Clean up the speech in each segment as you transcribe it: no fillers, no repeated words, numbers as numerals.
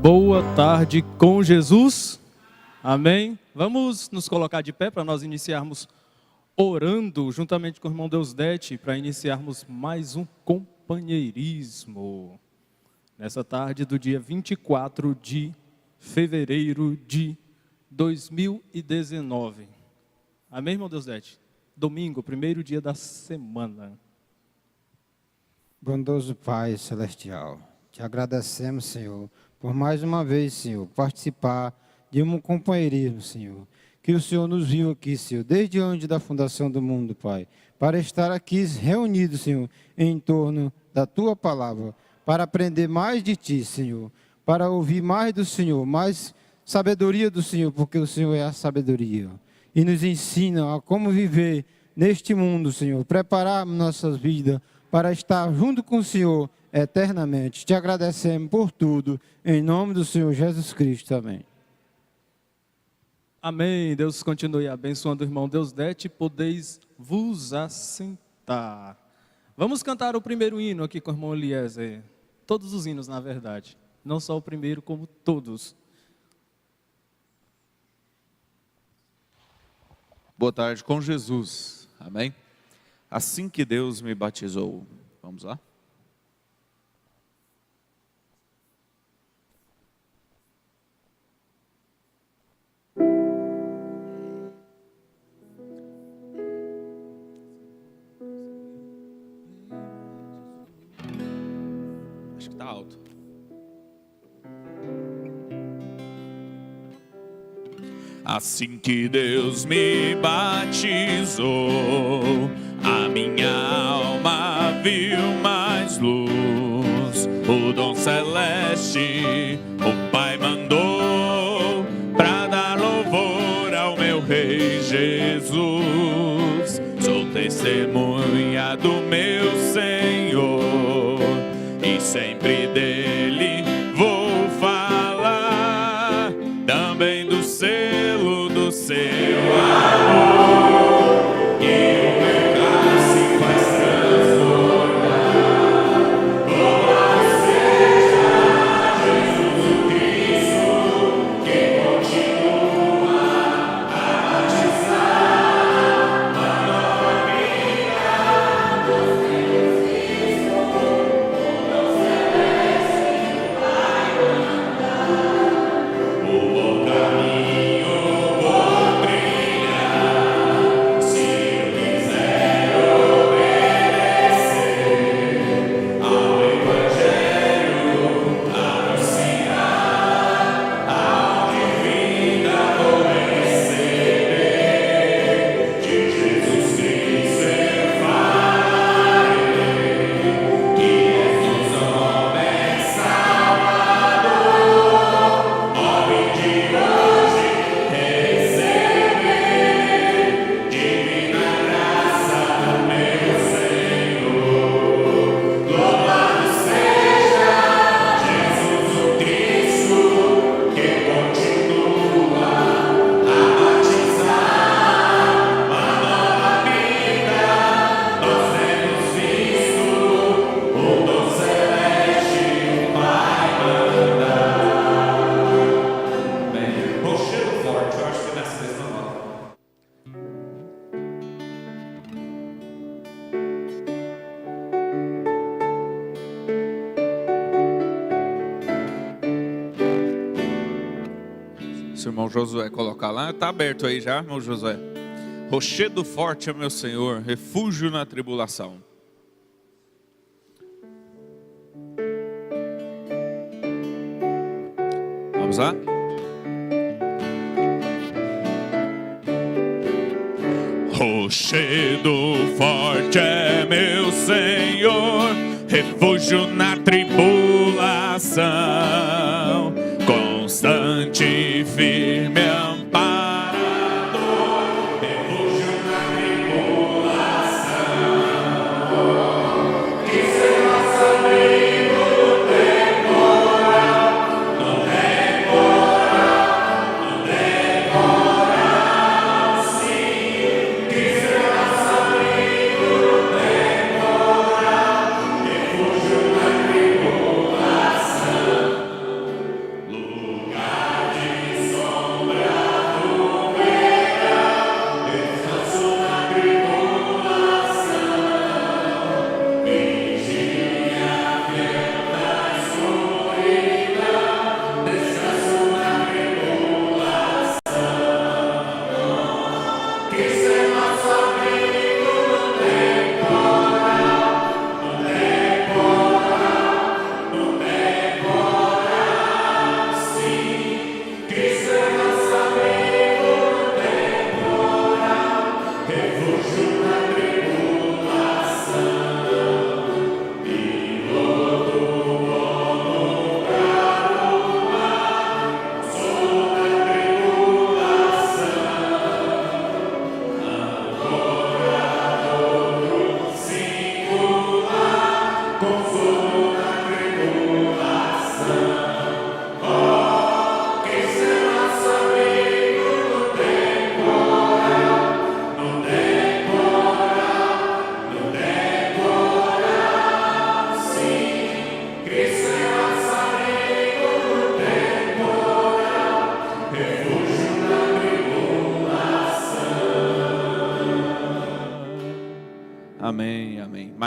Boa tarde com Jesus. Amém. Vamos nos colocar de pé para nós iniciarmos orando juntamente com o irmão Deusdete, para iniciarmos mais um companheirismo. Nessa tarde do dia 24 de fevereiro de 2019. Amém, irmão Deusdete? Domingo, primeiro dia da semana. Bondoso Pai Celestial, te agradecemos, Senhor, por mais uma vez, Senhor, participar de um companheirismo, Senhor. Que o Senhor nos viu aqui, Senhor, desde antes da fundação do mundo, Pai, para estar aqui reunidos, Senhor, em torno da Tua palavra, para aprender mais de Ti, Senhor, para ouvir mais do Senhor, mais sabedoria do Senhor, porque o Senhor é a sabedoria. E nos ensina a como viver neste mundo, Senhor, preparar nossas vidas para estar junto com o Senhor eternamente. Te agradecemos por tudo, em nome do Senhor Jesus Cristo. Amém. Amém. Deus continue abençoando o irmão Deusdete. Podeis vos assentar. Vamos cantar o primeiro hino aqui com o irmão Eliezer. Todos os hinos, na verdade. Não só o primeiro, como todos. Boa tarde com Jesus. Amém? Assim que Deus me batizou. Vamos lá? Acho que está alto. Assim que Deus me batizou, a minha alma viu mais luz. O dom celeste o Pai mandou para dar louvor ao meu Rei Jesus. Sou testemunha do meu Senhor e sempre dele vou falar, também do selo do seu amor, que o meu cálice faz transbordar. Louvado seja Jesus o Cristo, que continua a batizar uma nova vida dos meus filhos, o dom celeste vai mandar. O bom caminho vou trilhar, se eu quiser obedecer ao Evangelho, anunciar ao que vida vou receber. De Jesus Cristo eu falarei, que és dos homens Salvador, homem de hoje receber divina graça do meu Senhor. Louvado seja Jesus o Cristo, que continua a batizar uma nova vida. Nós temos visto o dom celeste vai mandar. Bem, rochedo forte, eu acho que nessa vez não vai. Se o irmão Josué colocar lá, está aberto aí já, irmão Josué. Rochedo forte é meu Senhor, refúgio na tribulação. Vamos lá? Rochedo forte é meu Senhor, refúgio na tribulação, constante e firme amparador, refúgio na tribulação, que ser nosso amigo no temporal, no temporal, sim, que ser nosso amigo no temporal, refúgio na tribulação.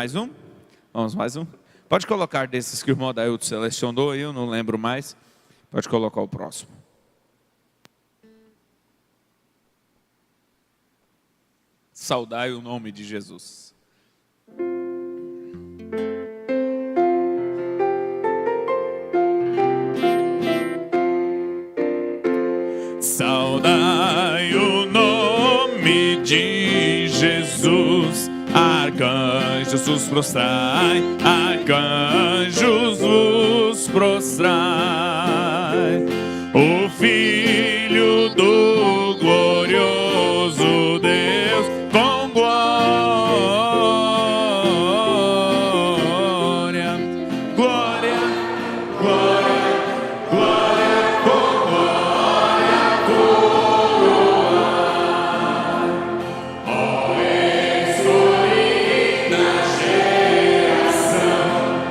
mais um? Vamos mais um? Pode colocar desses que o irmão Dailton selecionou, eu não lembro mais. Pode colocar o próximo. Saudai o nome de Jesus. Saudai o nome de Jesus. Arcanjos vos prostrai, arcanjos vos prostrai. O Filho do glorioso Deus com glória, glória, glória, glória, com glória coroar. Ó escolhida geração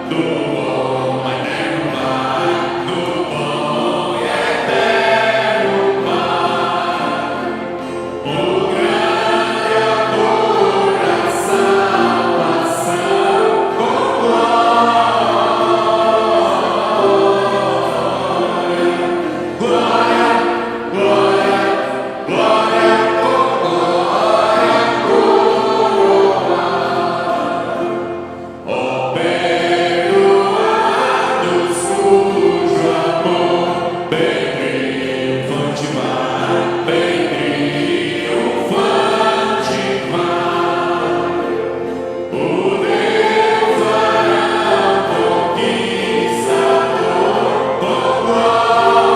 do bom eterno Pai, do bom e eterno Pai, o grande amor da salvação com glória, glória, glória, glória, com glória coroar. Ó perdoados cujo amor bem triunfante vai, bem triunfante vai. O Deus varão conquistador com glória,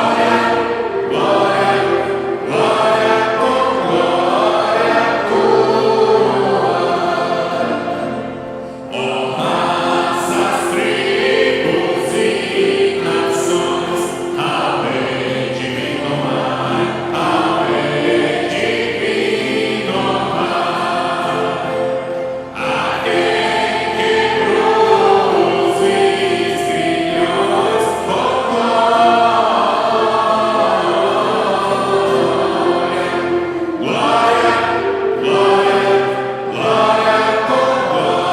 glória, glória, com glória coroar. Ó raças, tribos e nações, ao rei divino amai, ao rei divino amai. Aquele que quebrou os grilhões com glória, glória, glória, com glória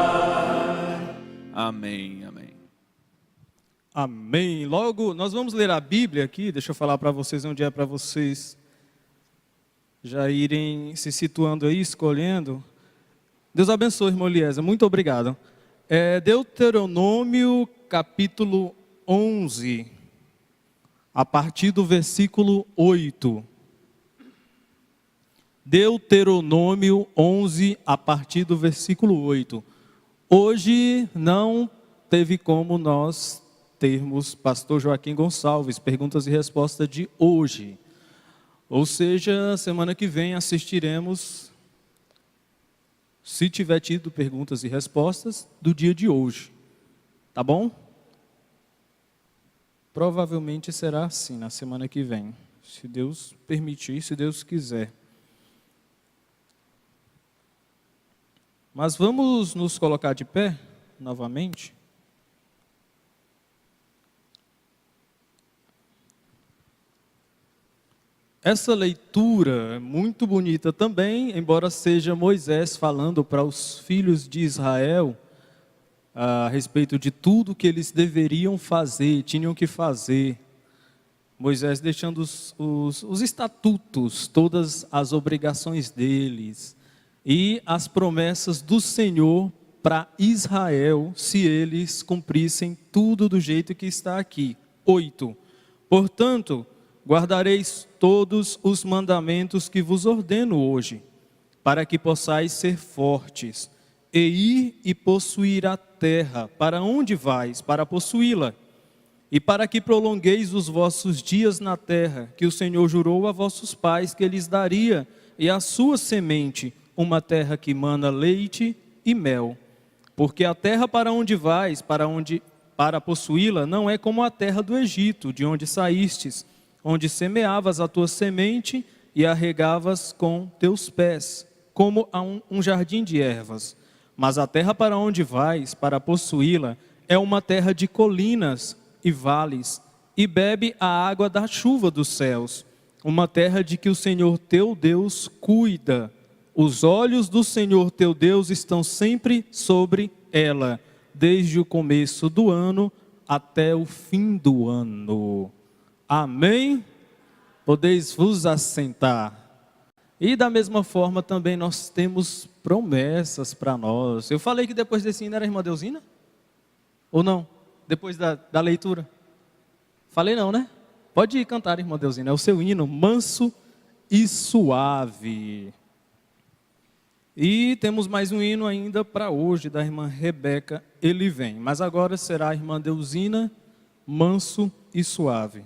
coroar. Amém, amém. Amém. Logo, nós vamos ler a Bíblia aqui. Deixa eu falar para vocês onde é para vocês já irem se situando aí, escolhendo. Deus abençoe, irmão Eliezer. Muito obrigado. Deuteronômio capítulo 11, a partir do versículo 8. Deuteronômio 11, a partir do versículo 8. Hoje não teve como nós termos pastor Joaquim Gonçalves, perguntas e respostas de hoje. Ou seja, semana que vem assistiremos, se tiver tido perguntas e respostas, do dia de hoje. Tá bom? Provavelmente será assim na semana que vem, se Deus permitir, se Deus quiser. Mas vamos nos colocar de pé novamente. Essa leitura é muito bonita também, embora seja Moisés falando para os filhos de Israel a respeito de tudo que eles deveriam fazer, tinham que fazer. Moisés deixando os estatutos, todas as obrigações deles e as promessas do Senhor para Israel, se eles cumprissem tudo do jeito que está aqui. 8. Portanto, guardareis todos os mandamentos que vos ordeno hoje, para que possais ser fortes, e ir e possuir a terra, para onde vais, para possuí-la, e para que prolongueis os vossos dias na terra, que o Senhor jurou a vossos pais que lhes daria, e à sua semente, uma terra que mana leite e mel. Porque a terra para onde vais, para possuí-la, não é como a terra do Egito, de onde saístes, onde semeavas a tua semente e a regavas com teus pés, como a um jardim de ervas. Mas a terra para onde vais, para possuí-la, é uma terra de colinas e vales, e bebe a água da chuva dos céus, uma terra de que o Senhor teu Deus cuida. Os olhos do Senhor teu Deus estão sempre sobre ela, desde o começo do ano até o fim do ano. Amém? Podeis vos assentar. E da mesma forma também nós temos promessas para nós. Eu falei que depois desse hino era a irmã Deusina? Ou não? Depois da leitura? Falei não, né? Pode ir cantar, irmã Deusina. É o seu hino, manso e suave. E temos mais um hino ainda para hoje, da irmã Rebeca, Ele Vem. Mas agora será a irmã Deusina, manso e suave.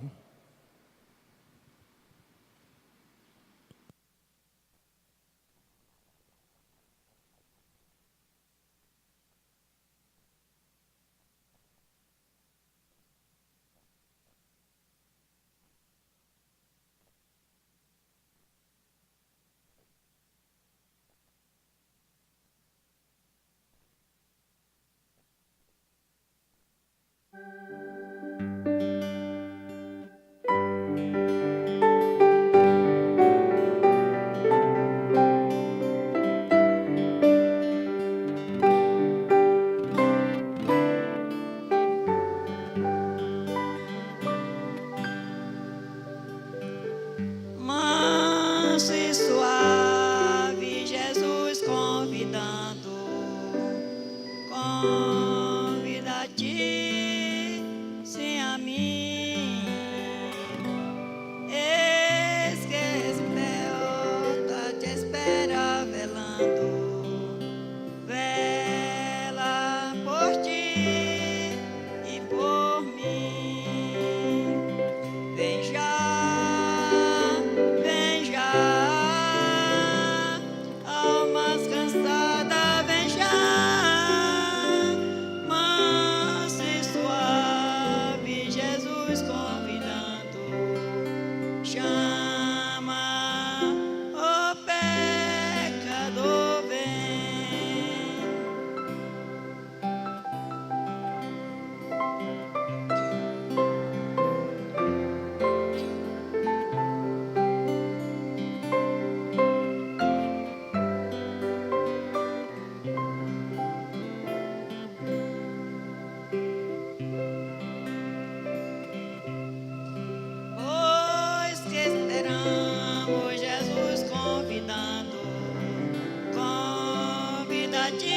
Manso e suave, Jesus convidando, convida-te, sim a mim. Eis que esperta te espera velando, vela por ti e por mim. Vem já, vem já, almas cansadas, vem já, manso e suave, Jesus convidando, chama, ó pecador, vem. Pois que esperamos Jesus convidando, convida-te,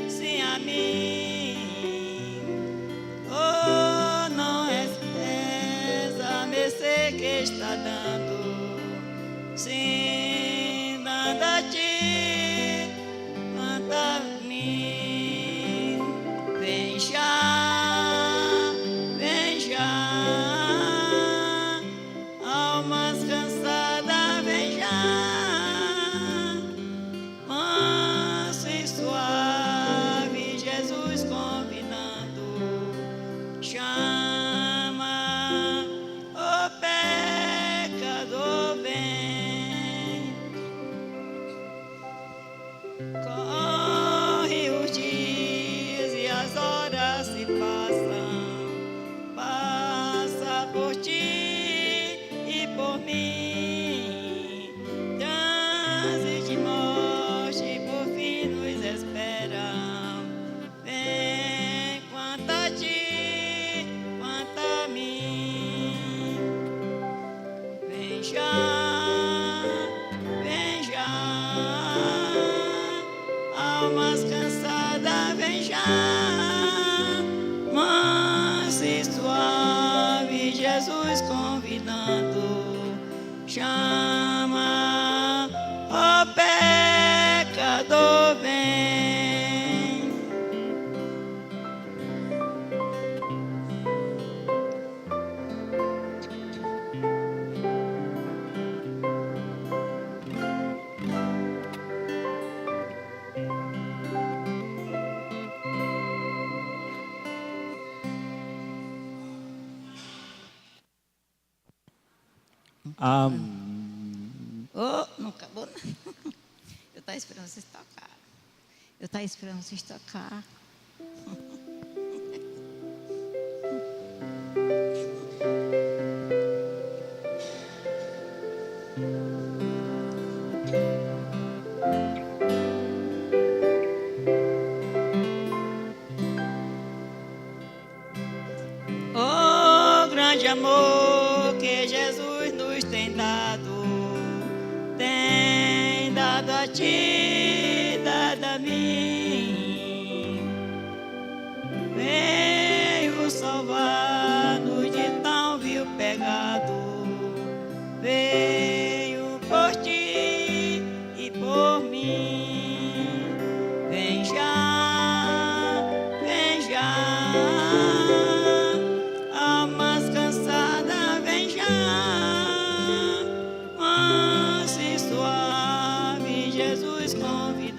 sim a mim. Oh, não és a mercê que está dando, sim, dando a ti, quanto a mim. Vem já, vem já, almas cansadas, vem já, manso e suave, Jesus convidando, chama, ó pecador, vem. Corre os dias e as horas se passam, passa por ti e por mim. Transe de morte por fim nos esperam. Vem quanto a ti, quanto a mim. Vem já, vem já, almas cansadas, vem já, manso e suave, Jesus convidando, chama, ó pecador, vem. Oh, não acabou, não. Eu estava esperando vocês tocar. Eu estava esperando vocês tocar. amor que Jesus nos tem dado a ti, dado a mim. Veio salvar-nos de tão vil pecado, veio por ti e por mim. Vem já, almas cansadas, vem já, manso e suave, Jesus convidando.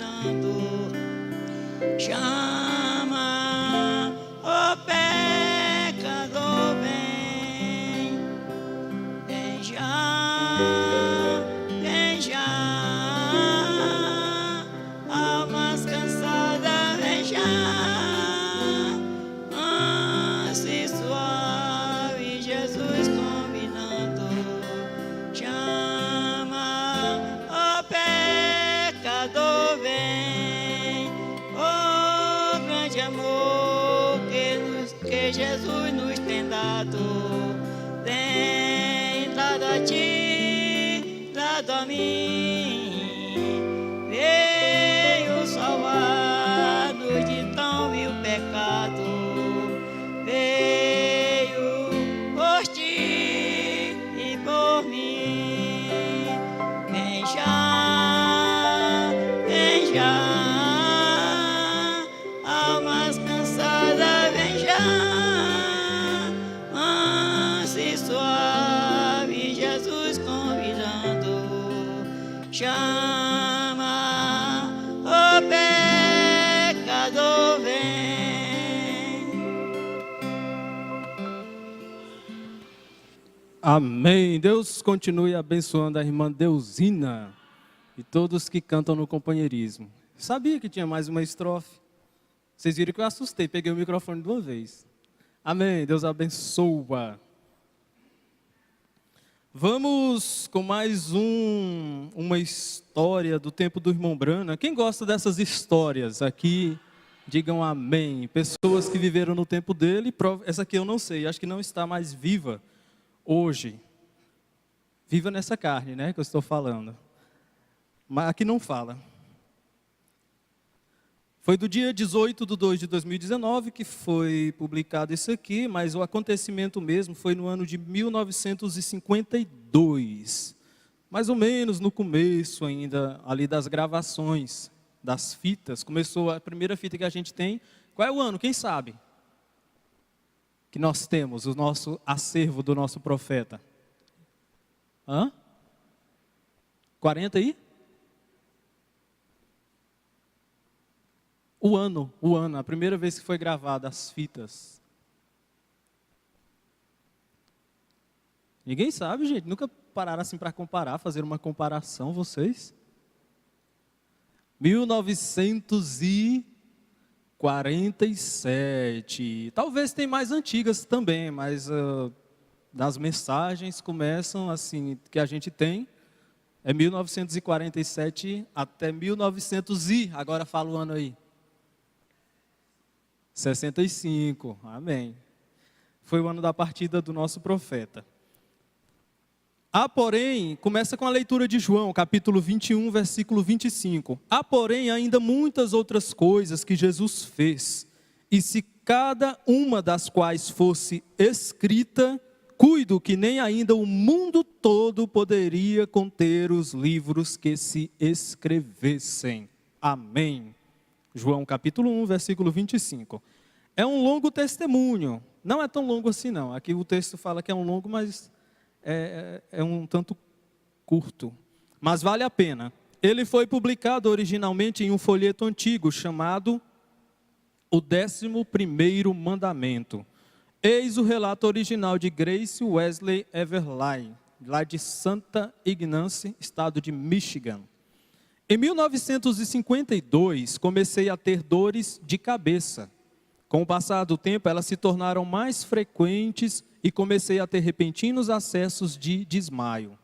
Chama, ó pecador, vem já, almas cansadas, vem já, manso e suave, Jesus convidando. Chama, ó pecador, vem, ó grande amor que Jesus nos tem dado a ti, dado a mim. Veio salvar-nos de tão vil pecado, veio por ti e por mim. Vem já, almas cansadas, vem já, manso e suave, Jesus convidando. Chama, ó pecador, vem. Amém. Deus continue abençoando a irmã Deusina e todos que cantam no companheirismo. Sabia que tinha mais uma estrofe? Vocês viram que eu assustei, peguei o microfone de uma vez. Amém. Deus abençoa. Vamos com mais uma história do tempo do irmão Brana. Quem gosta dessas histórias aqui, digam amém. Pessoas que viveram no tempo dele, essa aqui eu não sei, acho que não está mais viva hoje. Viva nessa carne, né, que eu estou falando. Mas aqui não fala. Foi do dia 18/2/2019 que foi publicado isso aqui, mas o acontecimento mesmo foi no ano de 1952. Mais ou menos no começo ainda, ali das gravações, das fitas. Começou a primeira fita que a gente tem. Qual é o ano? Quem sabe? Que nós temos, o nosso acervo do nosso profeta. 40 aí? O ano, a primeira vez que foi gravada as fitas. Ninguém sabe, gente. Nunca pararam assim para comparar, fazer uma comparação, vocês? 1947. Talvez tem mais antigas também, mas das mensagens começam assim, que a gente tem, é 1947 até 1900 e, agora fala o ano aí. 65, amém. Foi o ano da partida do nosso profeta. Porém, começa com a leitura de João, capítulo 21, versículo 25. Porém, ainda muitas outras coisas que Jesus fez, e se cada uma das quais fosse escrita, cuido que nem ainda o mundo todo poderia conter os livros que se escrevessem. Amém. João capítulo 1, versículo 25. É um longo testemunho. Não é tão longo assim não. Aqui o texto fala que é um longo, mas é um tanto curto. Mas vale a pena. Ele foi publicado originalmente em um folheto antigo chamado O 11º Mandamento. Eis o relato original de Grace Wesley Everline, lá de Santa Ignace, estado de Michigan. Em 1952, comecei a ter dores de cabeça. Com o passar do tempo, elas se tornaram mais frequentes e comecei a ter repentinos acessos de desmaio.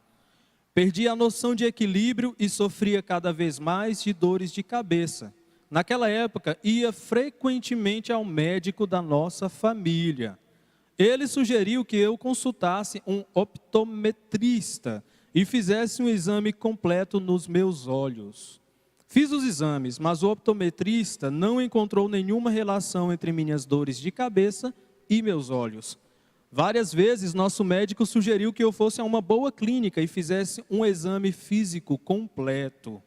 Perdi a noção de equilíbrio e sofria cada vez mais de dores de cabeça. Naquela época, ia frequentemente ao médico da nossa família. Ele sugeriu que eu consultasse um optometrista e fizesse um exame completo nos meus olhos. Fiz os exames, mas o optometrista não encontrou nenhuma relação entre minhas dores de cabeça e meus olhos. Várias vezes, nosso médico sugeriu que eu fosse a uma boa clínica e fizesse um exame físico completo.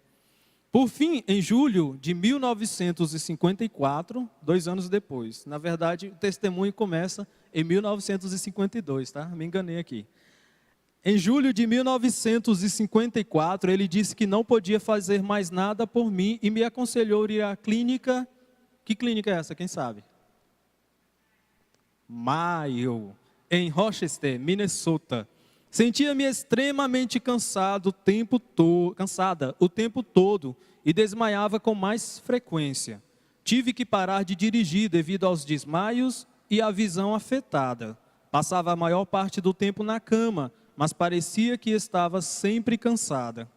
Por fim, em julho de 1954, 2 anos depois, na verdade, o testemunho começa em 1952, tá? Me enganei aqui. Em julho de 1954, ele disse que não podia fazer mais nada por mim e me aconselhou a ir à clínica. Que clínica é essa? Quem sabe? Mayo, em Rochester, Minnesota. Sentia-me extremamente cansada o tempo todo e desmaiava com mais frequência. Tive que parar de dirigir devido aos desmaios e à visão afetada. Passava a maior parte do tempo na cama, mas parecia que estava sempre cansada.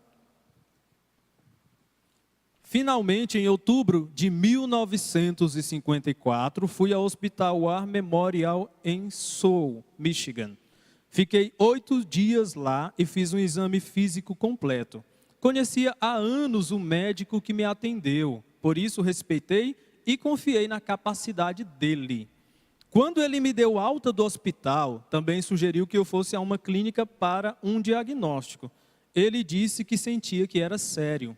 Finalmente, em outubro de 1954, fui ao Hospital War Memorial em Seoul, Michigan. Fiquei 8 dias lá e fiz um exame físico completo. Conhecia há anos o médico que me atendeu, por isso respeitei e confiei na capacidade dele. Quando ele me deu alta do hospital, também sugeriu que eu fosse a uma clínica para um diagnóstico. Ele disse que sentia que era sério.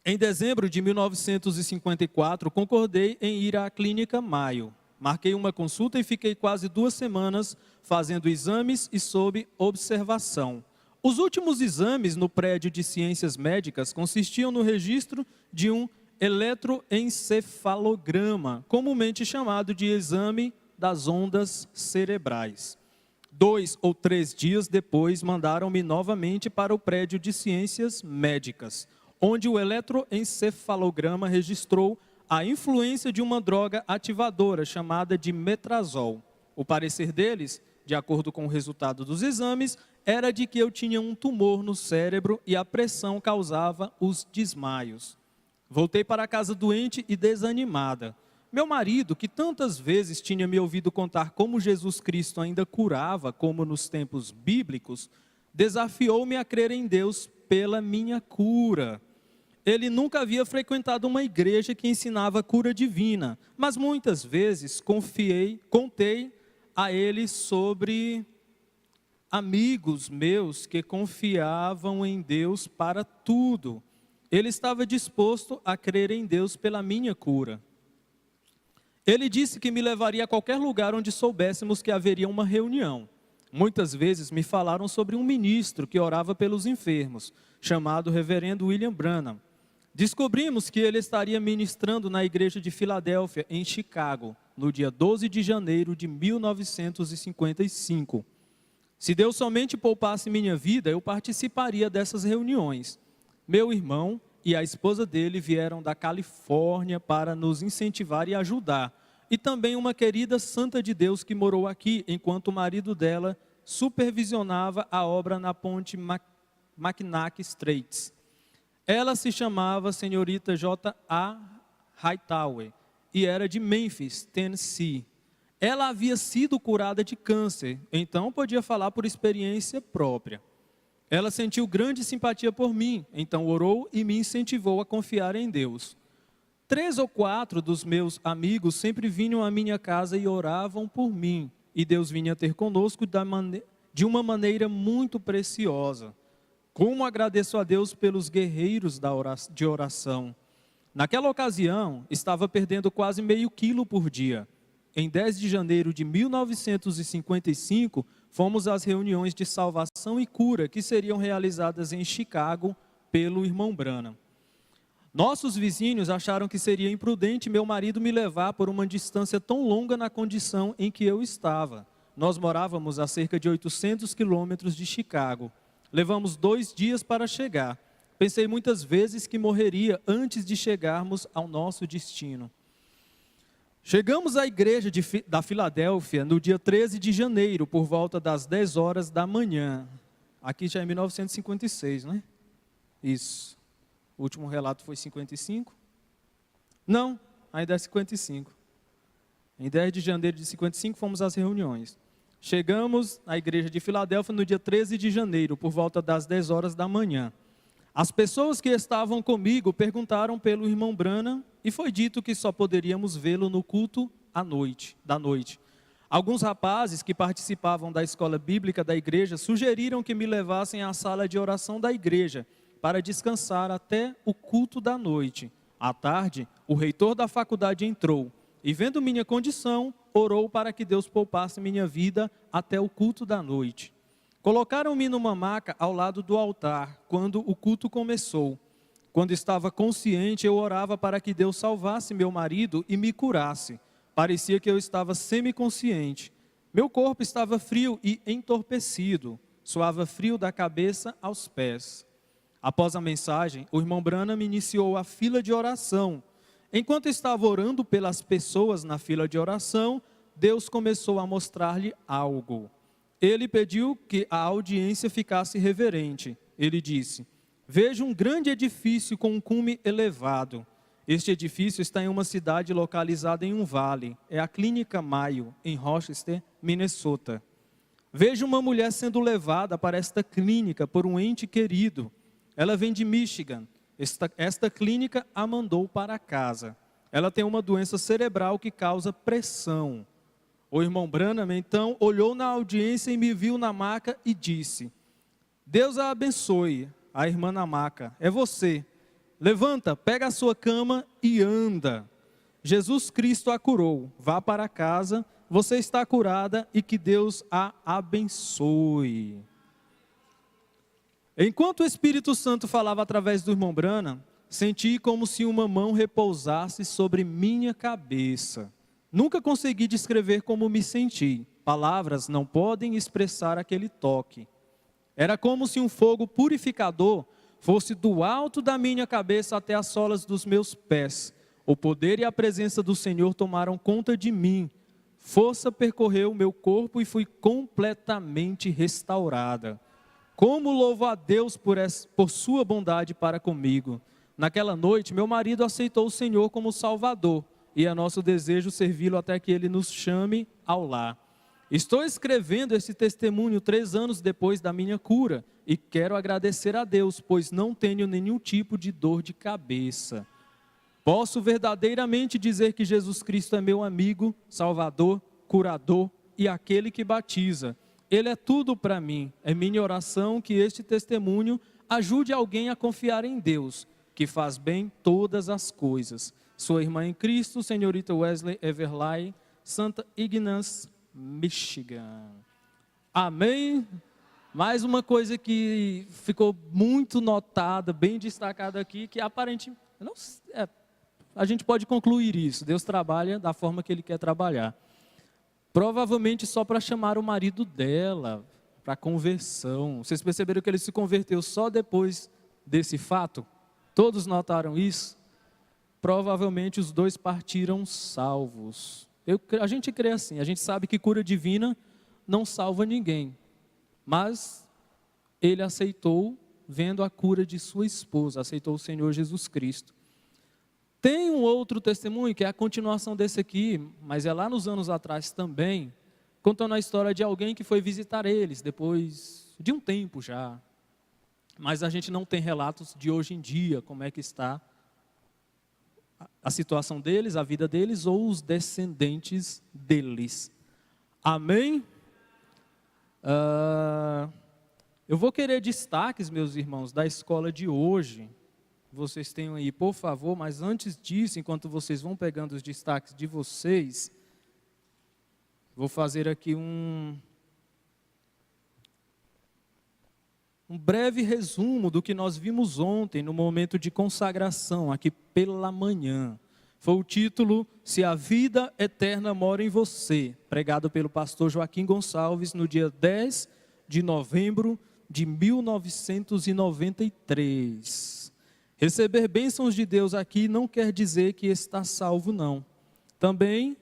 Em dezembro de 1954, concordei em ir à clínica Mayo. Marquei uma consulta e fiquei quase 2 semanas fazendo exames e sob observação. Os últimos exames no prédio de ciências médicas consistiam no registro de um eletroencefalograma, comumente chamado de exame das ondas cerebrais. 2 ou 3 dias depois, mandaram-me novamente para o prédio de ciências médicas, onde o eletroencefalograma registrou a influência de uma droga ativadora chamada de metrazol. O parecer deles, de acordo com o resultado dos exames, era de que eu tinha um tumor no cérebro e a pressão causava os desmaios. Voltei para casa doente e desanimada. Meu marido, que tantas vezes tinha me ouvido contar como Jesus Cristo ainda curava, como nos tempos bíblicos, desafiou-me a crer em Deus pela minha cura. Ele nunca havia frequentado uma igreja que ensinava cura divina, mas muitas vezes contei a ele sobre amigos meus que confiavam em Deus para tudo. Ele estava disposto a crer em Deus pela minha cura. Ele disse que me levaria a qualquer lugar onde soubéssemos que haveria uma reunião. Muitas vezes me falaram sobre um ministro que orava pelos enfermos, chamado Reverendo William Branham. Descobrimos que ele estaria ministrando na igreja de Filadélfia, em Chicago, no dia 12 de janeiro de 1955. Se Deus somente poupasse minha vida, eu participaria dessas reuniões. Meu irmão e a esposa dele vieram da Califórnia para nos incentivar e ajudar. E também uma querida santa de Deus que morou aqui, enquanto o marido dela supervisionava a obra na ponte Mackinac Straits. Ela se chamava senhorita J.A. Hightower e era de Memphis, Tennessee. Ela havia sido curada de câncer, então podia falar por experiência própria. Ela sentiu grande simpatia por mim, então orou e me incentivou a confiar em Deus. 3 ou 4 dos meus amigos sempre vinham à minha casa e oravam por mim, e Deus vinha ter conosco de uma maneira muito preciosa. Como agradeço a Deus pelos guerreiros de oração. Naquela ocasião, estava perdendo quase meio quilo por dia. Em 10 de janeiro de 1955, fomos às reuniões de salvação e cura que seriam realizadas em Chicago pelo irmão Branham. Nossos vizinhos acharam que seria imprudente meu marido me levar por uma distância tão longa na condição em que eu estava. Nós morávamos a cerca de 800 quilômetros de Chicago. Levamos 2 dias para chegar. Pensei muitas vezes que morreria antes de chegarmos ao nosso destino. Chegamos à igreja da Filadélfia no dia 13 de janeiro, por volta das 10 horas da manhã. Aqui já é 1956, né? Isso. O último relato foi 55? Não, ainda é 55. Em 10 de janeiro de 55 fomos às reuniões. Chegamos na igreja de Filadélfia no dia 13 de janeiro, por volta das 10 horas da manhã. As pessoas que estavam comigo perguntaram pelo irmão Branham e foi dito que só poderíamos vê-lo no culto da noite. Alguns rapazes que participavam da escola bíblica da igreja sugeriram que me levassem à sala de oração da igreja para descansar até o culto da noite. À tarde, o reitor da faculdade entrou e, vendo minha condição, orou para que Deus poupasse minha vida até o culto da noite. Colocaram-me numa maca ao lado do altar, quando o culto começou. Quando estava consciente, eu orava para que Deus salvasse meu marido e me curasse. Parecia que eu estava semiconsciente. Meu corpo estava frio e entorpecido, suava frio da cabeça aos pés. Após a mensagem, o irmão Branham iniciou a fila de oração. Enquanto estava orando pelas pessoas na fila de oração, Deus começou a mostrar-lhe algo. Ele pediu que a audiência ficasse reverente. Ele disse: vejo um grande edifício com um cume elevado. Este edifício está em uma cidade localizada em um vale. É a Clínica Mayo, em Rochester, Minnesota. Vejo uma mulher sendo levada para esta clínica por um ente querido. Ela vem de Michigan. Esta clínica a mandou para casa. Ela tem uma doença cerebral que causa pressão. O irmão Branham, então, olhou na audiência e me viu na maca e disse: Deus a abençoe, a irmã na maca, é você. Levanta, pega a sua cama e anda. Jesus Cristo a curou. Vá para casa, você está curada e que Deus a abençoe. Enquanto o Espírito Santo falava através do irmão Branham, senti como se uma mão repousasse sobre minha cabeça. Nunca consegui descrever como me senti. Palavras não podem expressar aquele toque. Era como se um fogo purificador fosse do alto da minha cabeça até as solas dos meus pés. O poder e a presença do Senhor tomaram conta de mim. Força percorreu o meu corpo e fui completamente restaurada. Como louvo a Deus por sua bondade para comigo. Naquela noite, meu marido aceitou o Senhor como Salvador. E é nosso desejo servi-lo até que ele nos chame ao lar. Estou escrevendo esse testemunho 3 anos depois da minha cura e quero agradecer a Deus, pois não tenho nenhum tipo de dor de cabeça. Posso verdadeiramente dizer que Jesus Cristo é meu amigo, Salvador, curador e aquele que batiza. Ele é tudo para mim. É minha oração que este testemunho ajude alguém a confiar em Deus, que faz bem todas as coisas. Sua irmã em Cristo, senhorita Wesley Everly, Santa Ignace, Michigan. Amém? Mais uma coisa que ficou muito notada, bem destacada aqui, que aparentemente, a gente pode concluir isso. Deus trabalha da forma que Ele quer trabalhar. Provavelmente só para chamar o marido dela, para conversão. Vocês perceberam que ele se converteu só depois desse fato? Todos notaram isso? Provavelmente os dois partiram salvos. A gente crê assim, a gente sabe que cura divina não salva ninguém. Mas ele aceitou, vendo a cura de sua esposa, aceitou o Senhor Jesus Cristo. Tem um outro testemunho, que é a continuação desse aqui, mas é lá nos anos atrás também, contando a história de alguém que foi visitar eles, depois de um tempo já. Mas a gente não tem relatos de hoje em dia, como é que está a situação deles, a vida deles ou os descendentes deles. Amém? Eu vou querer destaques, meus irmãos, da escola de hoje. Vocês tenham aí, por favor, mas antes disso, enquanto vocês vão pegando os destaques de vocês, vou fazer aqui um breve resumo do que nós vimos ontem no momento de consagração, aqui pela manhã. Foi o título Se a Vida Eterna Mora em Você, pregado pelo pastor Joaquim Gonçalves no dia 10 de novembro de 1993. Receber bênçãos de Deus aqui não quer dizer que está salvo, não. Também,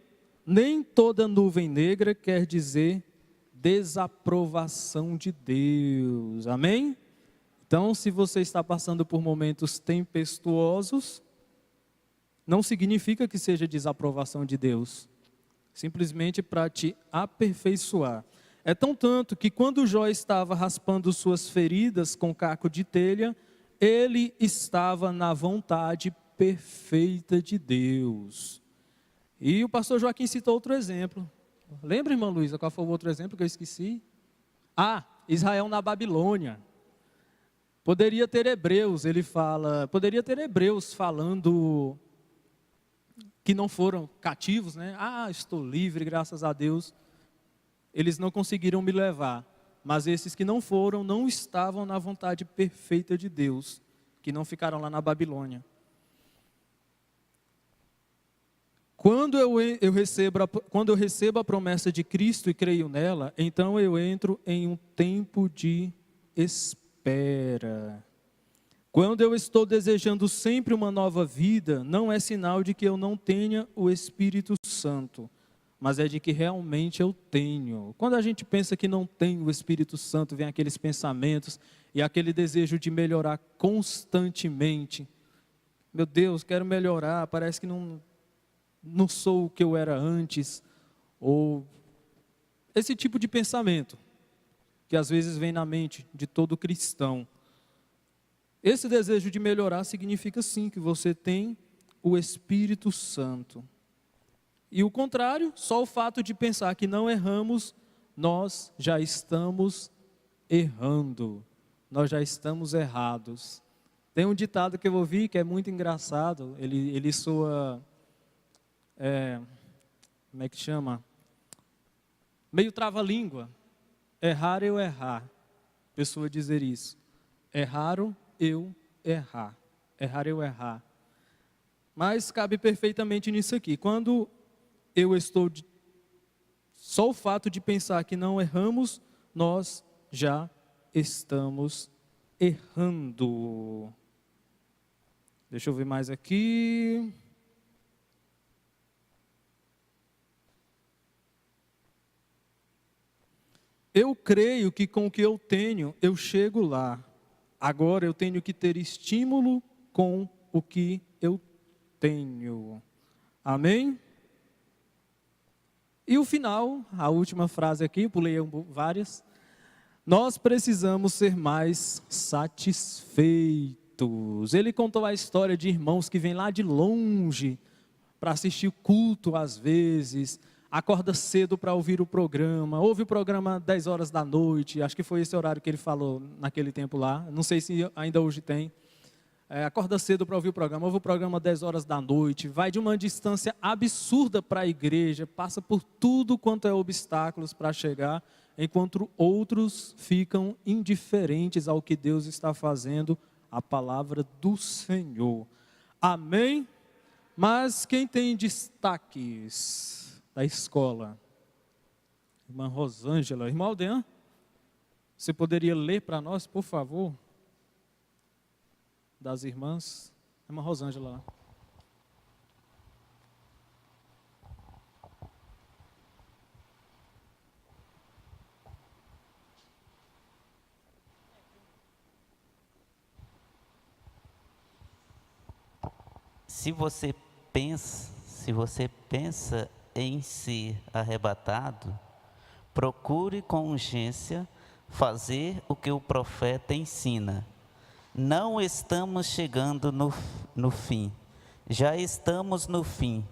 nem toda nuvem negra quer dizer desaprovação de Deus. Amém? Então, se você está passando por momentos tempestuosos, não significa que seja desaprovação de Deus. simplesmente para te aperfeiçoar. É tão tanto que quando Jó estava raspando suas feridas com caco de telha, ele estava na vontade perfeita de Deus. E o pastor Joaquim citou outro exemplo. Lembra, irmã Luísa, qual foi o outro exemplo que eu esqueci? Israel na Babilônia. Poderia ter hebreus falando que não foram cativos, né? Estou livre, graças a Deus. Eles não conseguiram me levar. Mas esses que não foram, não estavam na vontade perfeita de Deus, que não ficaram lá na Babilônia. Quando eu recebo a promessa de Cristo e creio nela, então eu entro em um tempo de espera. Quando eu estou desejando sempre uma nova vida, não é sinal de que eu não tenha o Espírito Santo, mas é de que realmente eu tenho. Quando a gente pensa que não tem o Espírito Santo, vem aqueles pensamentos e aquele desejo de melhorar constantemente. Meu Deus, quero melhorar, parece que não sou o que eu era antes, ou esse tipo de pensamento, que às vezes vem na mente de todo cristão. Esse desejo de melhorar significa sim que você tem o Espírito Santo. E o contrário, só o fato de pensar que não erramos, nós já estamos errando, nós já estamos errados. Tem um ditado que eu ouvi que é muito engraçado, ele soa, como é que chama? Meio trava-língua. É raro eu errar. Pessoa dizer isso. É raro eu errar. É raro eu errar. Mas cabe perfeitamente nisso aqui. Quando só o fato de pensar que não erramos, nós já estamos errando. Deixa eu ver mais aqui. Eu creio que com o que eu tenho, eu chego lá. Agora eu tenho que ter estímulo com o que eu tenho. Amém? E o final, a última frase aqui, pulei várias. Nós precisamos ser mais satisfeitos. Ele contou a história de irmãos que vêm lá de longe para assistir o culto às vezes, acorda cedo para ouvir o programa, ouve o programa 10 horas da noite, acho que foi esse horário que ele falou naquele tempo lá, não sei se ainda hoje tem. Acorda cedo para ouvir o programa, ouve o programa 10 horas da noite, vai de uma distância absurda para a igreja, passa por tudo quanto é obstáculos para chegar, enquanto outros ficam indiferentes ao que Deus está fazendo, a palavra do Senhor. Amém? Mas quem tem destaques da escola? Irmã Rosângela. Irmão Aldean, você poderia ler para nós, por favor? Das irmãs. Irmã Rosângela. Se você pensa em ser arrebatado, procure com urgência fazer o que o profeta ensina. Não estamos chegando no fim, já estamos no fim.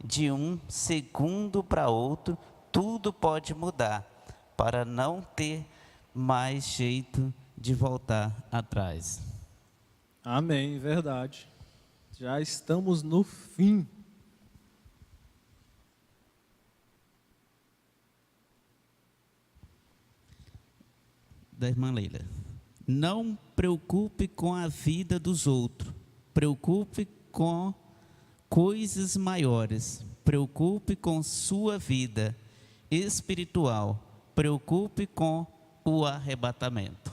De um segundo para outro, tudo pode mudar, para não ter mais jeito de voltar atrás. Amém, verdade. Já estamos no fim. Da irmã Leila. Não preocupe com a vida dos outros. Preocupe com coisas maiores. Preocupe com sua vida espiritual. Preocupe com o arrebatamento.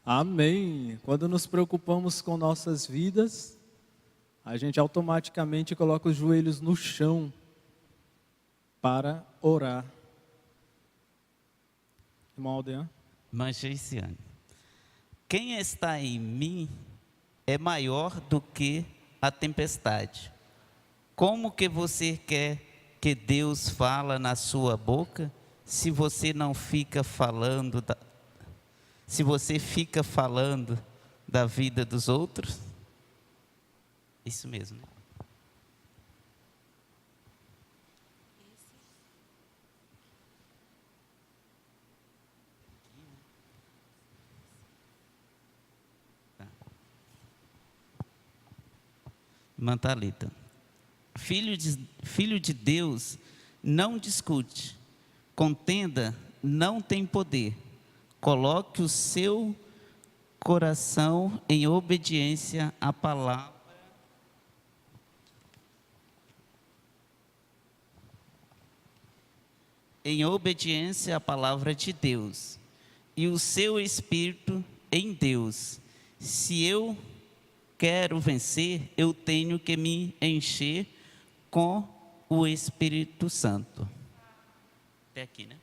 Amém. Quando nos preocupamos com nossas vidas, a gente automaticamente coloca os joelhos no chão para orar. Irmão Aldean. Mancheiciane. Quem está em mim é maior do que a tempestade. Como que você quer que Deus fala na sua boca, se você não fica falando, se você fica falando da vida dos outros? Isso mesmo, né? Irmã Thalita. Filho de Deus não discute, contenda não tem poder. Coloque o seu coração em obediência à palavra. Em obediência à palavra de Deus, e o seu espírito em Deus. Se eu quero vencer, eu tenho que me encher com o Espírito Santo. Até aqui, né?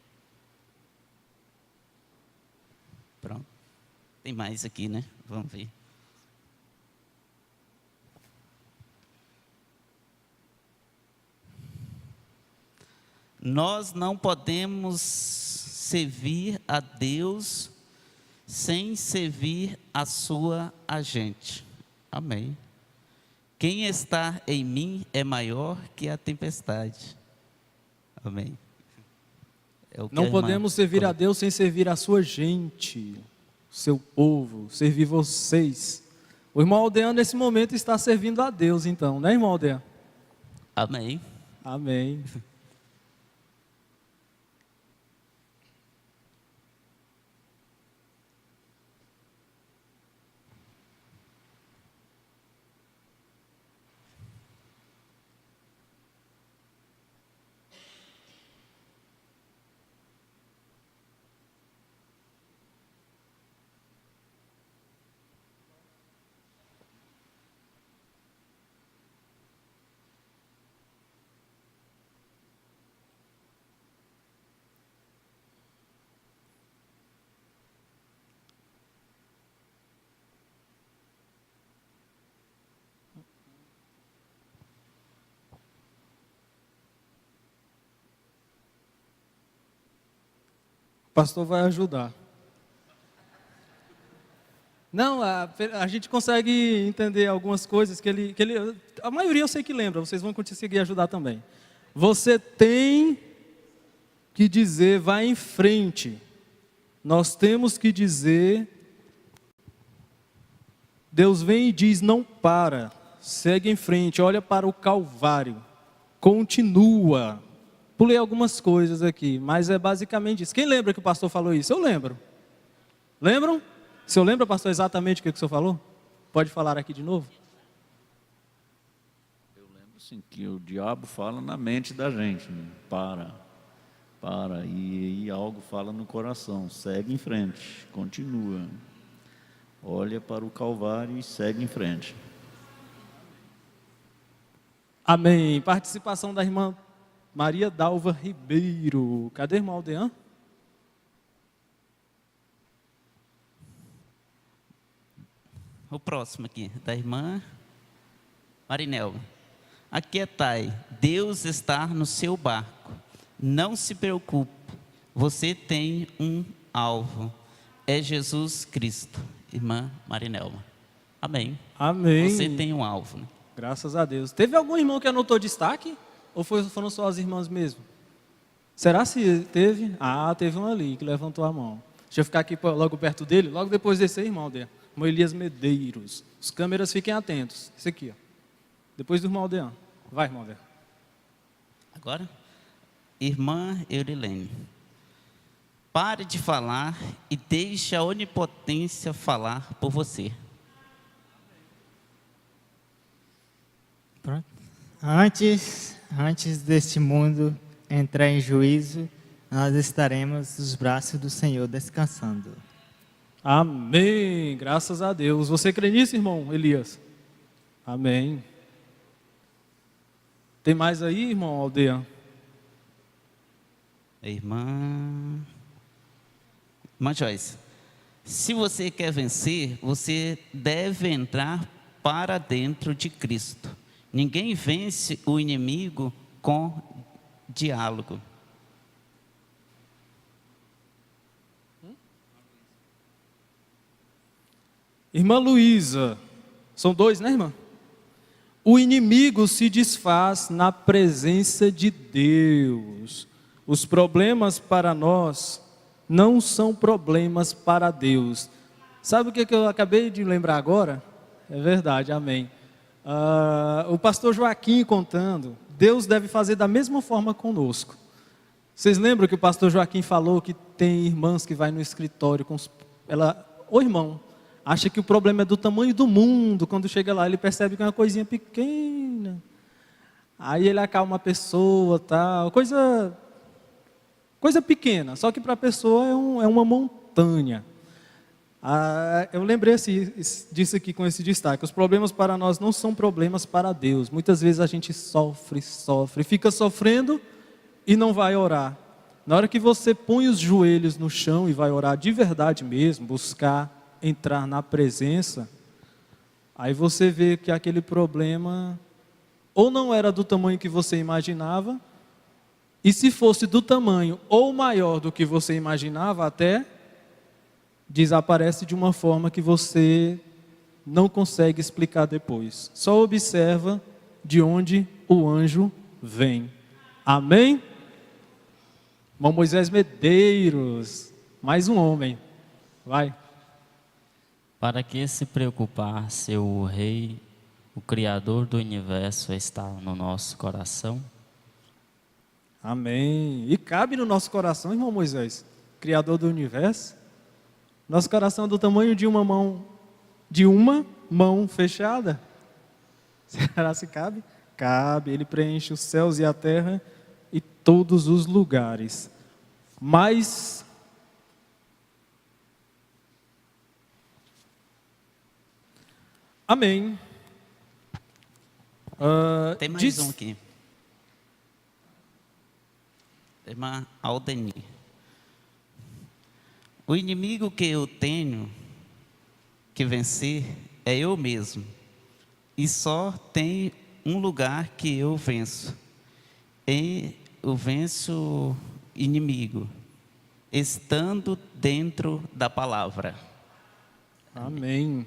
Pronto. Tem mais aqui, né? Vamos ver. Nós não podemos servir a Deus sem servir a sua agente. Amém. Quem está em mim é maior que a tempestade. Amém. Não podemos servir a Deus sem servir a sua gente, seu povo, servir vocês. O irmão Aldean, nesse momento, está servindo a Deus, então, né, irmão Aldean? Amém. Amém. O pastor vai ajudar. Não, a gente consegue entender algumas coisas que ele... A maioria eu sei que lembra, vocês vão conseguir ajudar também. Você tem que dizer, vai em frente. Nós temos que dizer... Deus vem e diz, não para. Segue em frente, olha para o Calvário. Continua. Pulei algumas coisas aqui, mas é basicamente isso. Quem lembra que o pastor falou isso? Eu lembro. Lembram? O senhor lembra, pastor, exatamente o que o senhor falou? Pode falar aqui de novo? Eu lembro sim que o diabo fala na mente da gente, né? Para, e algo fala no coração, segue em frente, continua. Olha para o Calvário e segue em frente. Amém. Participação da irmã Maria Dalva Ribeiro. Cadê o irmão Aldean? O próximo aqui, da irmã Marinel. Aquietai, Deus está no seu barco. Não se preocupe, você tem um alvo. É Jesus Cristo. Irmã Marinelma. Amém. Amém. Você tem um alvo, né? Graças a Deus. Teve algum irmão que anotou destaque? Ou foram só as irmãs mesmo? Será se teve? Ah, teve um ali que levantou a mão. Deixa eu ficar aqui logo perto dele, logo depois desse aí, irmão dele. Irmão Elias Medeiros. Os câmeras fiquem atentos. Esse aqui, ó. Depois do irmão Aldean. Vai, irmão Aldean. Agora, irmã Eurilene. Pare de falar e deixe a onipotência falar por você. Pronto. Antes deste mundo entrar em juízo, nós estaremos nos braços do Senhor descansando. Amém. Graças a Deus. Você crê nisso, irmão Elias? Amém. Tem mais aí, irmão Aldean? Irmã Joyce, se você quer vencer, você deve entrar para dentro de Cristo. Ninguém vence o inimigo com diálogo. Irmã Luísa, são dois, né, irmã? O inimigo se desfaz na presença de Deus. Os problemas para nós não são problemas para Deus. Sabe o que eu acabei de lembrar agora? É verdade, amém. O pastor Joaquim contando, Deus deve fazer da mesma forma conosco. Vocês lembram que o pastor Joaquim falou que tem irmãs que vai no escritório com o irmão acha que o problema é do tamanho do mundo. Quando chega lá, ele percebe que é uma coisinha pequena. Aí ele acalma a pessoa, tal, coisa pequena. Só que para a pessoa é uma montanha. Eu lembrei disso aqui com esse destaque. Os problemas para nós não são problemas para Deus. Muitas vezes a gente sofre, fica sofrendo e não vai orar. Na hora que você põe os joelhos no chão e vai orar de verdade mesmo, buscar entrar na presença, aí você vê que aquele problema ou não era do tamanho que você imaginava, e se fosse do tamanho ou maior do que você imaginava, até desaparece de uma forma que você não consegue explicar depois. Só observa de onde o anjo vem. Amém? Irmão Moisés Medeiros, mais um homem. Vai. Para que se preocupar se o Rei, o Criador do Universo, está no nosso coração? Amém. E cabe no nosso coração, irmão Moisés, Criador do Universo. Nosso coração é do tamanho de uma mão fechada. Será se cabe? Cabe. Ele preenche os céus e a terra e todos os lugares. Mas amém. Tem mais um aqui. Irmã Aldeni. O inimigo que eu tenho que vencer é eu mesmo. E só tem um lugar que eu venço. E eu venço inimigo, estando dentro da palavra. Amém.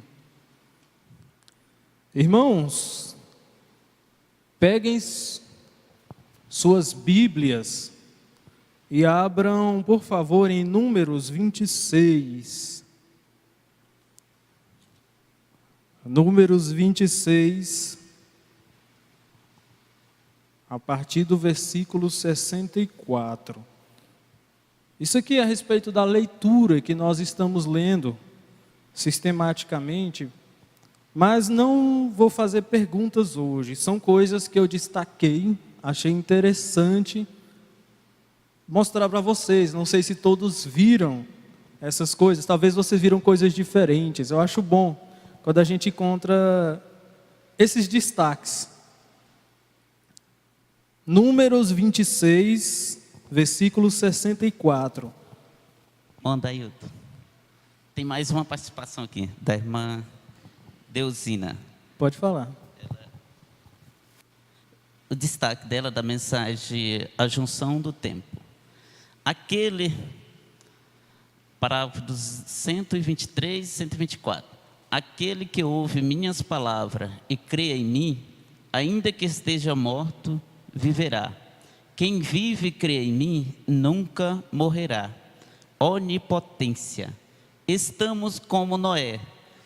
Irmãos, peguem suas Bíblias e abram, por favor, em Números 26. Números 26, a partir do versículo 64. Isso aqui é a respeito da leitura que nós estamos lendo sistematicamente, mas não vou fazer perguntas hoje. São coisas que eu destaquei, achei interessante mostrar para vocês. Não sei se todos viram essas coisas, talvez vocês viram coisas diferentes. Eu acho bom quando a gente encontra esses destaques. Números 26, versículo 64. Manda, Ailton. Tem mais uma participação aqui, da irmã Deusina. Pode falar. O destaque dela da mensagem, a junção do tempo. Aquele, parágrafo dos 123 e 124. Aquele que ouve minhas palavras e crê em mim, ainda que esteja morto, viverá. Quem vive e crê em mim, nunca morrerá. Onipotência. Estamos como Noé,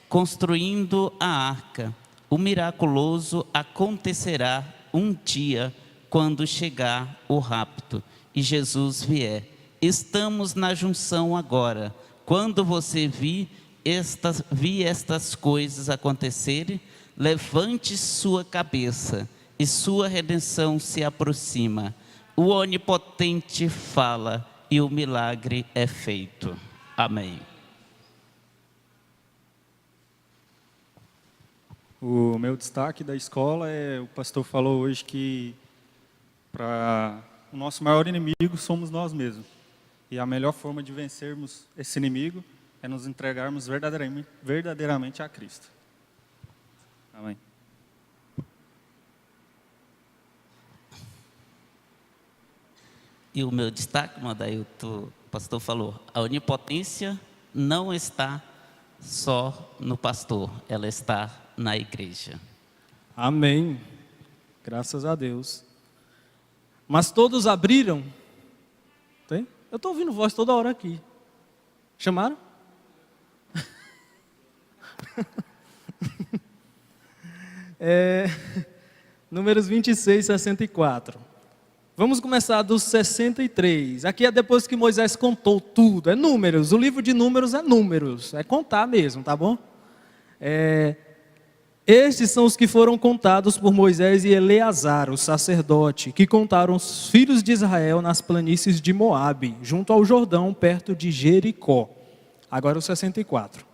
construindo a arca. O miraculoso acontecerá um dia, quando chegar o rapto e Jesus vier. Estamos na junção agora. Quando você vir estas coisas acontecerem, levante sua cabeça e sua redenção se aproxima. O Onipotente fala e o milagre é feito. Amém. O meu destaque da escola o pastor falou hoje que para o nosso maior inimigo somos nós mesmos. E a melhor forma de vencermos esse inimigo é nos entregarmos verdadeiramente a Cristo. Amém. E o meu destaque, Madailton, o pastor falou, a onipotência não está só no pastor, ela está na igreja. Amém. Graças a Deus. Mas todos abriram? Tem? Eu estou ouvindo voz toda hora aqui. Chamaram? Números 26, 64. Vamos começar dos 63. Aqui é depois que Moisés contou tudo. É números. O livro de números é números. É contar mesmo, tá bom? Estes são os que foram contados por Moisés e Eleazar, o sacerdote, que contaram os filhos de Israel nas planícies de Moabe, junto ao Jordão, perto de Jericó. Agora o 64.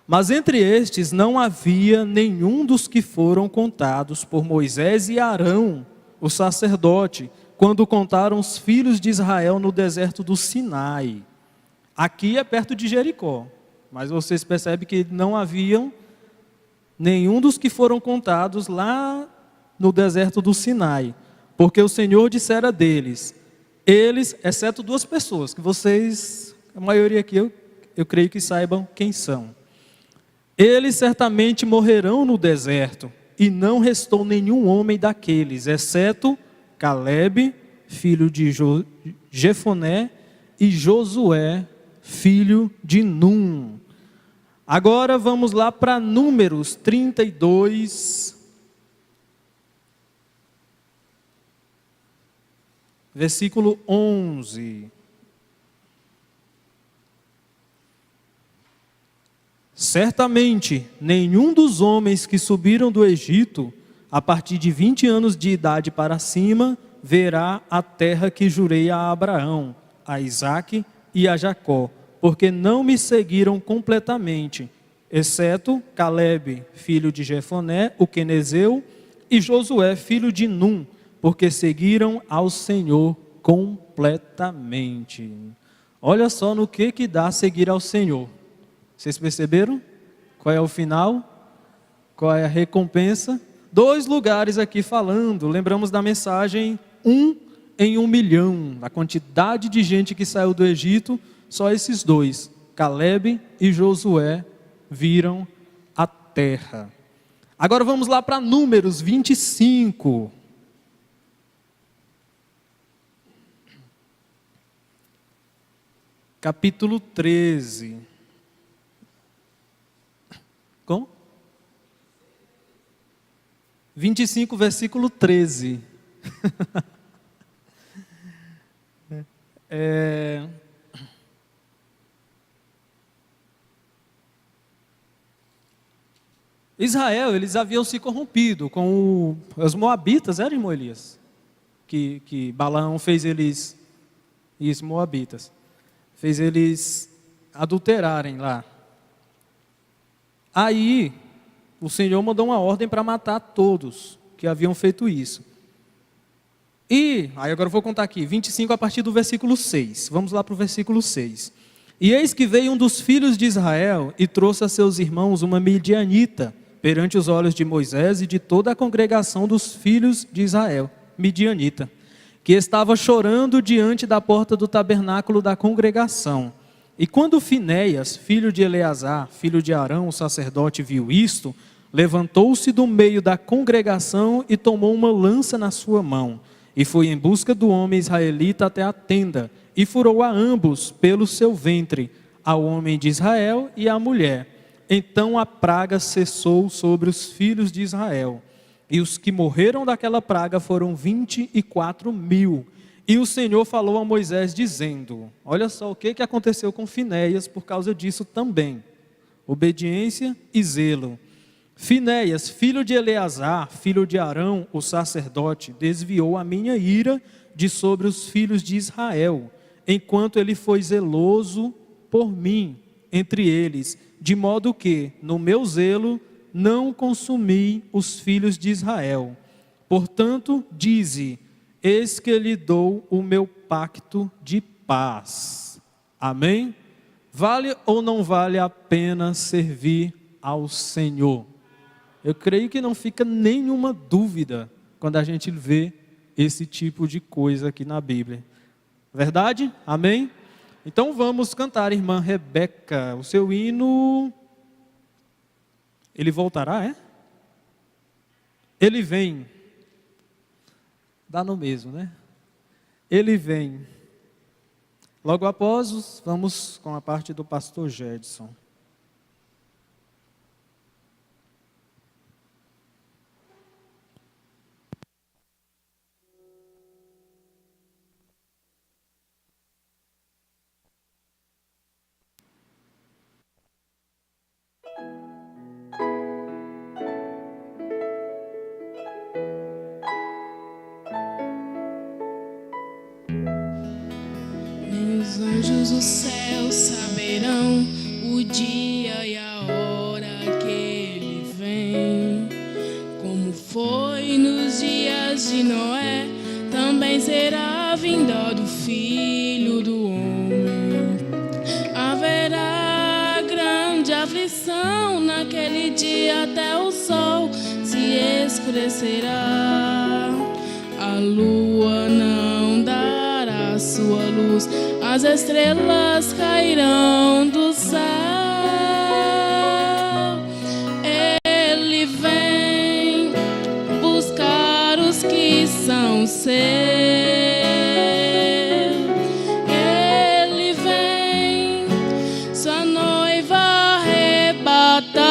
Mas entre estes não havia nenhum dos que foram contados por Moisés e Arão, o sacerdote, quando contaram os filhos de Israel no deserto do Sinai. Aqui é perto de Jericó, mas vocês percebem que não haviam nenhum dos que foram contados lá no deserto do Sinai, porque o Senhor dissera deles, eles, exceto duas pessoas, que vocês, a maioria aqui, eu creio que saibam quem são. Eles certamente morrerão no deserto, e não restou nenhum homem daqueles, exceto Calebe, filho de Jefoné, e Josué, filho de Num. Agora vamos lá para Números 32, versículo 11. Certamente nenhum dos homens que subiram do Egito, a partir de 20 anos de idade para cima, verá a terra que jurei a Abraão, a Isaque e a Jacó, porque não me seguiram completamente, exceto Calebe, filho de Jefoné, o quenezeu, e Josué, filho de Num, porque seguiram ao Senhor completamente. Olha só no que dá seguir ao Senhor. Vocês perceberam? Qual é o final? Qual é a recompensa? 2 lugares aqui falando, lembramos da mensagem 1 em 1 milhão, a quantidade de gente que saiu do Egito, só esses 2, Calebe e Josué, viram a terra. Agora vamos lá para Números 25. Capítulo 13. Como? 25, versículo 13. Israel, eles haviam se corrompido com os moabitas, era, irmão Elias? Que Balaão fez eles, isso, moabitas, fez eles adulterarem lá. Aí, o Senhor mandou uma ordem para matar todos que haviam feito isso. E, aí agora eu vou contar aqui, 25 a partir do versículo 6. Vamos lá para o versículo 6. E eis que veio um dos filhos de Israel e trouxe a seus irmãos uma midianita, perante os olhos de Moisés e de toda a congregação dos filhos de Israel, midianita, que estava chorando diante da porta do tabernáculo da congregação. E quando Finéias, filho de Eleazar, filho de Arão, o sacerdote, viu isto, levantou-se do meio da congregação e tomou uma lança na sua mão, e foi em busca do homem israelita até a tenda, e furou a ambos pelo seu ventre, ao homem de Israel e à mulher. Então a praga cessou sobre os filhos de Israel, e os que morreram daquela praga foram 24.000. E o Senhor falou a Moisés dizendo, olha só o que aconteceu com Finéias por causa disso também, obediência e zelo. Finéias, filho de Eleazar, filho de Arão, o sacerdote, desviou a minha ira de sobre os filhos de Israel, enquanto ele foi zeloso por mim entre eles, de modo que, no meu zelo, não consumi os filhos de Israel. Portanto, dize, eis que lhe dou o meu pacto de paz. Amém? Vale ou não vale a pena servir ao Senhor? Eu creio que não fica nenhuma dúvida quando a gente vê esse tipo de coisa aqui na Bíblia. Verdade? Amém? Então vamos cantar, irmã Rebeca, o seu hino. Ele voltará, é? Ele vem. Dá no mesmo, né? Ele vem. Logo após, vamos com a parte do pastor Gedson. Nem os anjos do céu saberão o dia e a hora que ele vem. Como foi nos dias de Noé, também será a vinda do Filho do Homem. Haverá grande aflição naquele dia, até o sol se escurecerá. A lua não dará sua luz, as estrelas cairão do céu. Ele vem buscar os que são seus. Ele vem sua noiva arrebatar.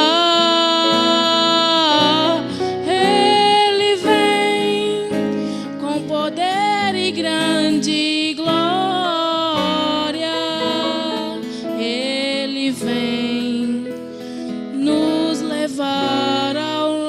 Ele vem com poder e grande glória. Ele vem nos levar ao lar.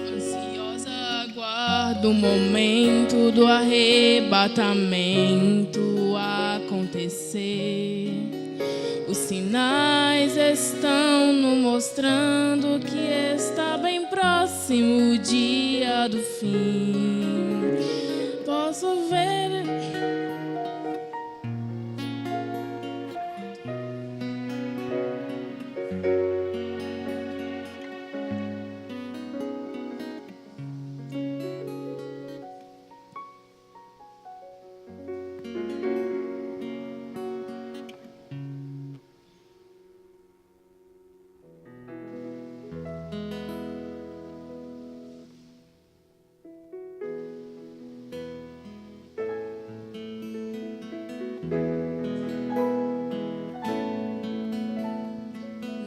Ansiosa aguardo o momento do arrebatamento acontecer. Os sinais estão nos mostrando que está bem próximo o dia do fim. Posso ver.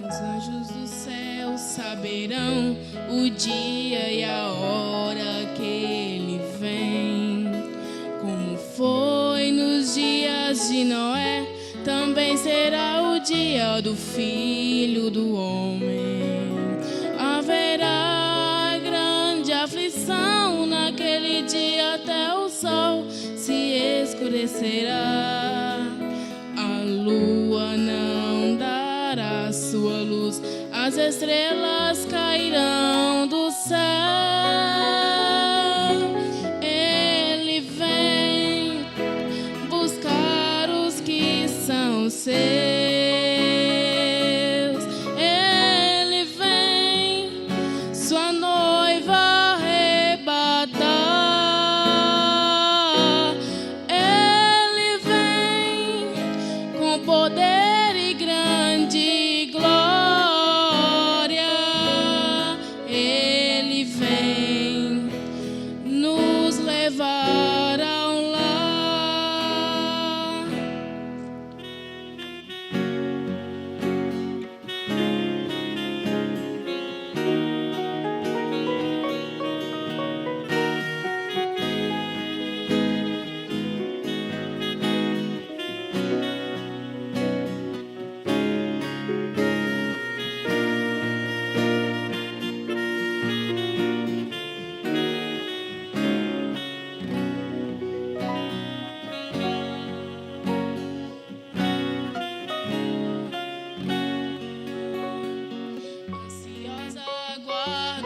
Os anjos do céu saberão o dia e a hora que ele vem. Como foi nos dias de Noé, também será o dia do Filho do Homem. Haverá grande aflição naquele dia, até o sol se escurecerá. A lua não dará sua luz, as estrelas cairão do céu. Ele vem buscar os que são seus. Ele vem sua noiva arrebatar. Ele vem com poder e grande glória.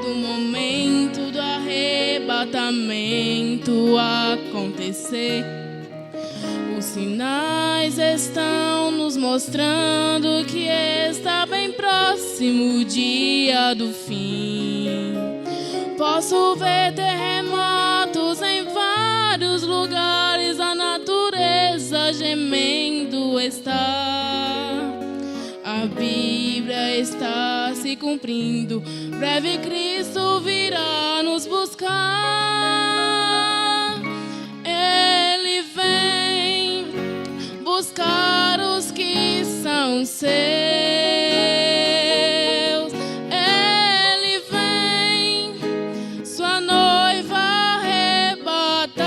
do momento do arrebatamento acontecer. Os sinais estão nos mostrando que está bem próximo o dia do fim. Posso ver terremotos em vários lugares, a natureza gemendo está. A Bíblia está se cumprindo, breve Cristo virá nos buscar. Ele vem buscar os que são seus. Ele vem sua noiva arrebatar.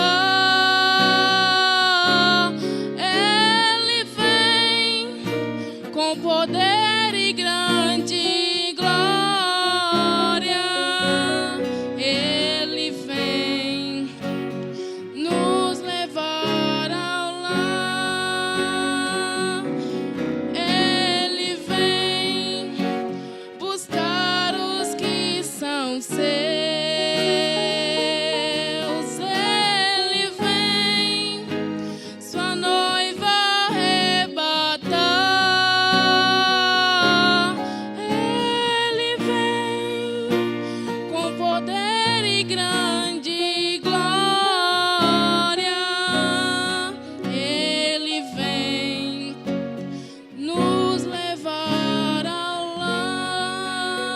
Ele vem com poder e grande glória. Ele vem nos levar ao lar. Ele vem buscar os que são seus. Ele vem sua noiva arrebatar. Ele vem com poder e grande glória. Ele vem nos levar ao lar.